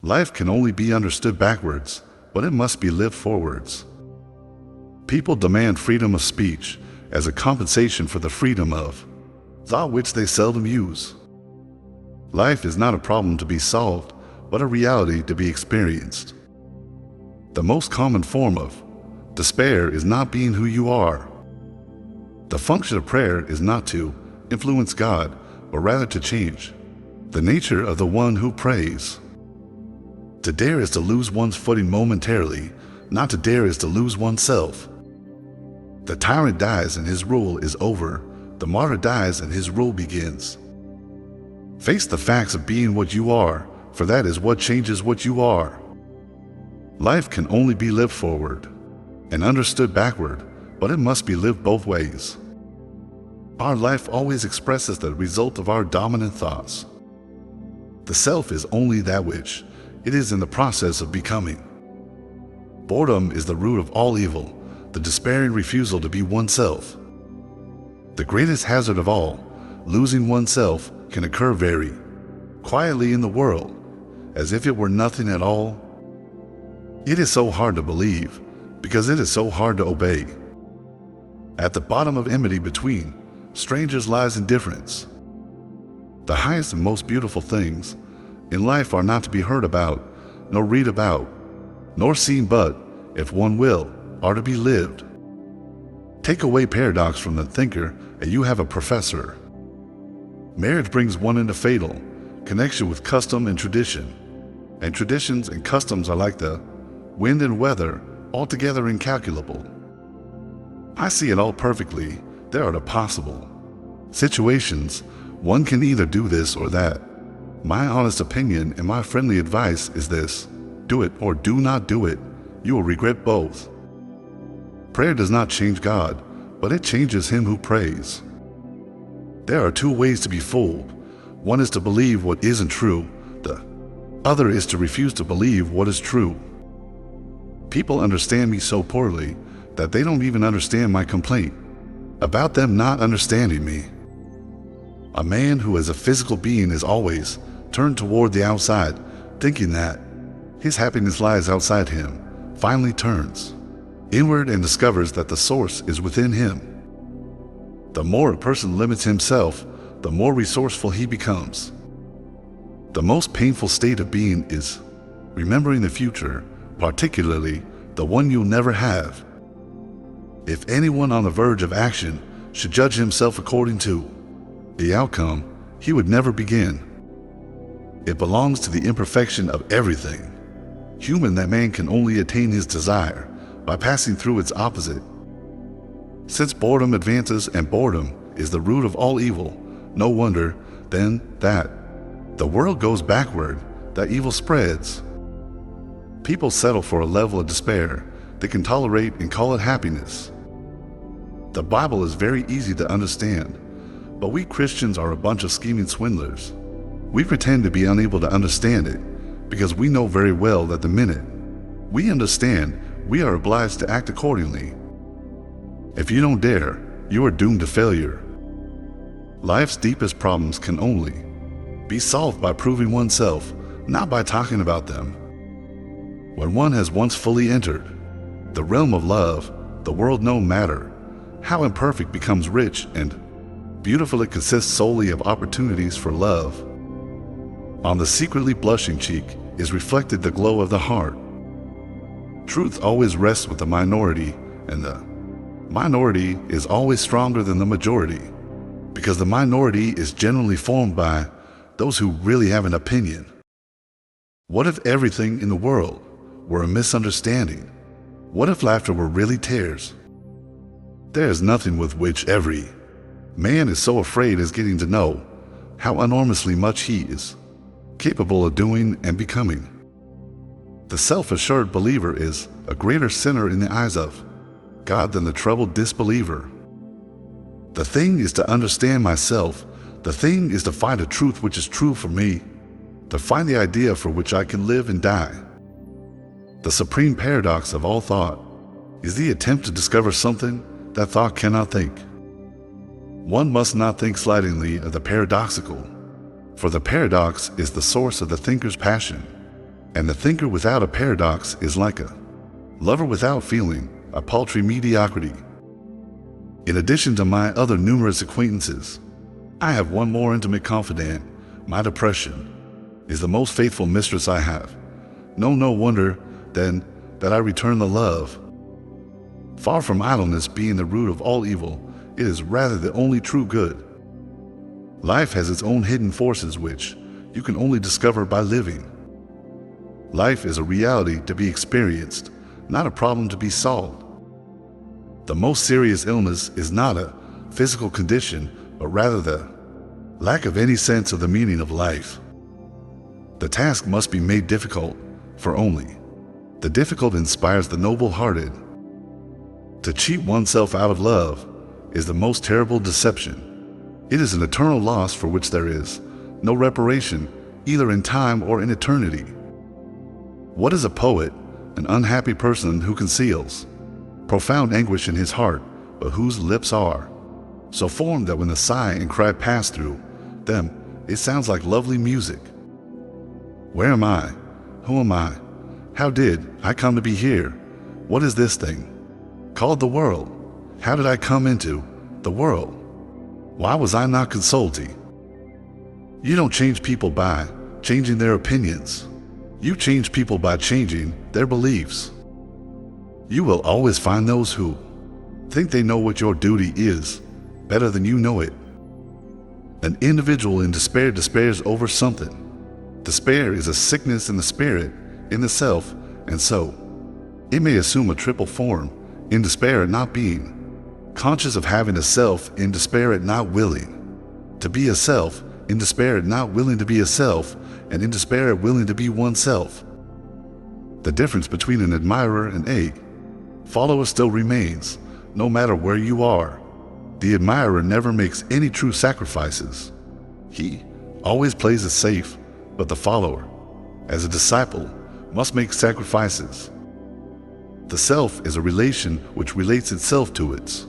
Life can only be understood backwards, but it must be lived forwards. People demand freedom of speech as a compensation for the freedom of thought which they seldom use. Life is not a problem to be solved, but a reality to be experienced. The most common form of despair is not being who you are. The function of prayer is not to influence God, but rather to change the nature of the one who prays. To dare is to lose one's footing momentarily, not to dare is to lose oneself. The tyrant dies and his rule is over. The martyr dies and his rule begins. Face the facts of being what you are, for that is what changes what you are. Life can only be lived forward and understood backward, but it must be lived both ways. Our life always expresses the result of our dominant thoughts. The self is only that which it is in the process of becoming. Boredom is the root of all evil, the despairing refusal to be oneself. The greatest hazard of all, losing oneself, can occur very quietly in the world, as if it were nothing at all. It is so hard to believe, because it is so hard to obey. At the bottom of enmity between strangers lies indifference. The highest and most beautiful things in life are not to be heard about, nor read about, nor seen, but, if one will, are to be lived. Take away paradox from the thinker, and you have a professor. Marriage brings one into fatal connection with custom and tradition. And traditions and customs are like the wind and weather, altogether incalculable. I see it all perfectly. There are the possible situations. One can either do this or that. My honest opinion and my friendly advice is this: do it or do not do it. You will regret both. Prayer does not change God, but it changes him who prays. There are two ways to be fooled. One is to believe what isn't true. The other is to refuse to believe what is true. People understand me so poorly that they don't even understand my complaint about them not understanding me. A man who is a physical being is always turned toward the outside, thinking that his happiness lies outside him, finally turns inward and discovers that the source is within him. The more a person limits himself, the more resourceful he becomes. The most painful state of being is remembering the future, particularly the one you'll never have. If anyone on the verge of action should judge himself according to the outcome, he would never begin. It belongs to the imperfection of everything human that man can only attain his desire by passing through its opposite. Since boredom advances and boredom is the root of all evil, no wonder, then, that the world goes backward, that evil spreads. People settle for a level of despair they can tolerate and call it happiness. The Bible is very easy to understand, but we Christians are a bunch of scheming swindlers. We pretend to be unable to understand it because we know very well that the minute we understand, we are obliged to act accordingly. If you don't dare, you are doomed to failure. Life's deepest problems can only be solved by proving oneself, not by talking about them. When one has once fully entered the realm of love, the world no matter how imperfect becomes rich and beautiful. It consists solely of opportunities for love. On the secretly blushing cheek is reflected the glow of the heart. Truth always rests with the minority, and the minority is always stronger than the majority, because the minority is generally formed by those who really have an opinion. What if everything in the world were a misunderstanding? What if laughter were really tears? There is nothing with which every man is so afraid as getting to know how enormously much he is capable of doing and becoming. The self-assured believer is a greater sinner in the eyes of God than the troubled disbeliever. The thing is to understand myself. The thing is to find a truth which is true for me, to find the idea for which I can live and die. The supreme paradox of all thought is the attempt to discover something that thought cannot think. One must not think slightingly of the paradoxical, for the paradox is the source of the thinker's passion. And the thinker without a paradox is like a lover without feeling, a paltry mediocrity. In addition to my other numerous acquaintances, I have one more intimate confidant. My depression is the most faithful mistress I have. No wonder, then, that I return the love. Far from idleness being the root of all evil, it is rather the only true good. Life has its own hidden forces which you can only discover by living. Life is a reality to be experienced, not a problem to be solved. The most serious illness is not a physical condition, but rather the lack of any sense of the meaning of life. The task must be made difficult, for only the difficult inspires the noble-hearted. To cheat oneself out of love is the most terrible deception. It is an eternal loss for which there is no reparation, either in time or in eternity. What is a poet? An unhappy person who conceals profound anguish in his heart, but whose lips are so formed that when the sigh and cry pass through them, it sounds like lovely music. Where am I? Who am I? How did I come to be here? What is this thing called the world? How did I come into the world? Why was I not consulting? You don't change people by changing their opinions. You change people by changing their beliefs. You will always find those who think they know what your duty is better than you know it. An individual in despair despairs over something. Despair is a sickness in the spirit, in the self, and so it may assume a triple form: in despair at not being conscious of having a self, in despair at not willing to be a self, in despair at not willing to be a self, and in despair at willing to be oneself. The difference between an admirer and a follower still remains, no matter where you are. The admirer never makes any true sacrifices. He always plays it safe, but the follower, as a disciple, must make sacrifices. The self is a relation which relates itself to its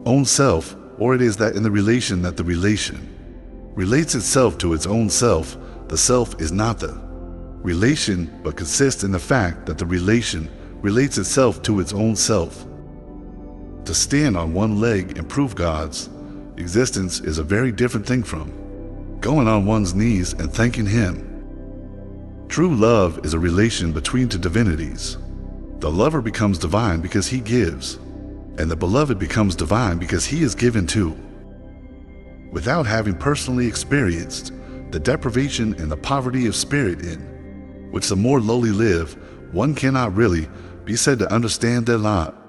own self, or it is that in the relation that the relation relates itself to its own self. The self is not the relation, but consists in the fact that the relation relates itself to its own self. To stand on one leg and prove God's existence is a very different thing from going on one's knees and thanking Him. True love is a relation between two divinities. The lover becomes divine because he gives, and the beloved becomes divine because he is given to. Without having personally experienced the deprivation and the poverty of spirit in which the more lowly live, one cannot really be said to understand their lot.